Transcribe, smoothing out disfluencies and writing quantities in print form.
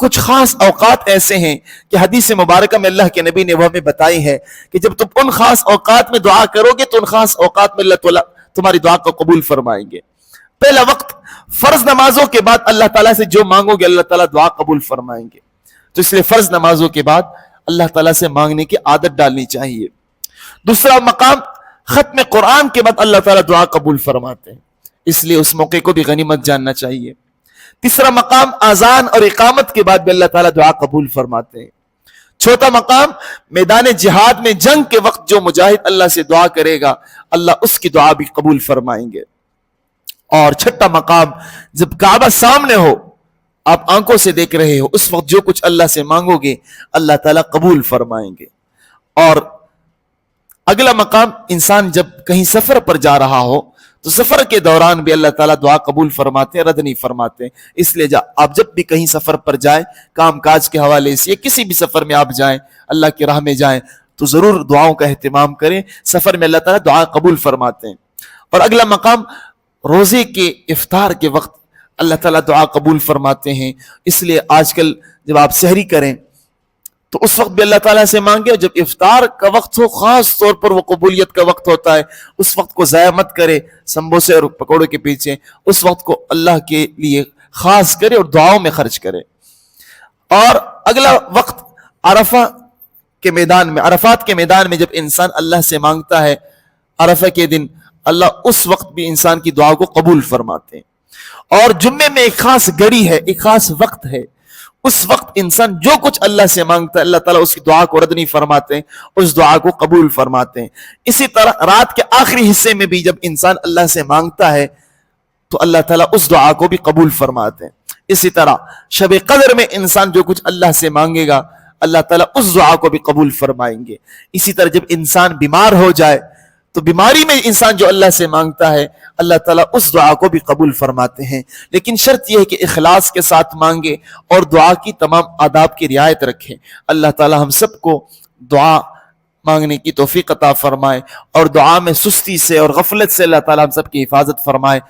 کچھ خاص اوقات ایسے ہیں کہ حدیث مبارکہ میں اللہ کے نبی نے وہ ہمیں بتائی ہے کہ جب تم ان خاص اوقات میں دعا کرو گے تو ان خاص اوقات میں اللہ تعالیٰ تمہاری دعا کو قبول فرمائیں گے. پہلا وقت فرض نمازوں کے بعد اللہ تعالیٰ سے جو مانگو گے اللہ تعالیٰ دعا قبول فرمائیں گے. تو اس لیے فرض نمازوں کے بعد اللہ تعالیٰ سے مانگنے کی عادت ڈالنی چاہیے. دوسرا مقام ختم قرآن کے بعد اللہ تعالیٰ دعا قبول فرماتے ہیں، اس لیے اس موقع کو بھی غنیمت جاننا چاہیے. تیسرا مقام اذان اور اقامت کے بعد بھی اللہ تعالیٰ دعا قبول فرماتے ہیں. چوتھا مقام میدان جہاد میں جنگ کے وقت جو مجاہد اللہ سے دعا کرے گا اللہ اس کی دعا بھی قبول فرمائیں گے. اور چھٹا مقام جب کعبہ سامنے ہو، آپ آنکھوں سے دیکھ رہے ہو، اس وقت جو کچھ اللہ سے مانگو گے اللہ تعالیٰ قبول فرمائیں گے. اور اگلا مقام انسان جب کہیں سفر پر جا رہا ہو تو سفر کے دوران بھی اللہ تعالیٰ دعا قبول فرماتے ہیں، رد نہیں فرماتے. اس لیے آپ جب بھی کہیں سفر پر جائیں، کام کاج کے حوالے سے کسی بھی سفر میں آپ جائیں، اللہ کی راہ میں جائیں تو ضرور دعاؤں کا اہتمام کریں. سفر میں اللہ تعالیٰ دعا قبول فرماتے ہیں. اور اگلا مقام روزے کے افطار کے وقت اللہ تعالیٰ دعا قبول فرماتے ہیں. اس لیے آج کل جب آپ سحری کریں تو اس وقت بھی اللہ تعالیٰ سے مانگے، اور جب افطار کا وقت ہو خاص طور پر وہ قبولیت کا وقت ہوتا ہے، اس وقت کو ضائع مت کرے سمبوسے اور پکوڑے کے پیچھے. اس وقت کو اللہ کے لیے خاص کرے اور دعاؤں میں خرچ کرے. اور اگلا وقت عرفات کے میدان میں جب انسان اللہ سے مانگتا ہے عرفہ کے دن، اللہ اس وقت بھی انسان کی دعا کو قبول فرماتے ہیں. اور جمعے میں ایک خاص گھڑی ہے، ایک خاص وقت ہے، اس وقت انسان جو کچھ اللہ سے مانگتا ہے اللہ تعالیٰ اس کی دعا کو رد نہیں فرماتے، اس دعا کو قبول فرماتے ہیں. اسی طرح رات کے آخری حصے میں بھی جب انسان اللہ سے مانگتا ہے تو اللہ تعالیٰ اس دعا کو بھی قبول فرماتے ہیں. اسی طرح شب قدر میں انسان جو کچھ اللہ سے مانگے گا اللہ تعالیٰ اس دعا کو بھی قبول فرمائیں گے. اسی طرح جب انسان بیمار ہو جائے تو بیماری میں انسان جو اللہ سے مانگتا ہے اللہ تعالیٰ اس دعا کو بھی قبول فرماتے ہیں. لیکن شرط یہ ہے کہ اخلاص کے ساتھ مانگے اور دعا کی تمام آداب کی رعایت رکھیں. اللہ تعالیٰ ہم سب کو دعا مانگنے کی توفیق عطا فرمائے اور دعا میں سستی سے اور غفلت سے اللہ تعالیٰ ہم سب کی حفاظت فرمائے.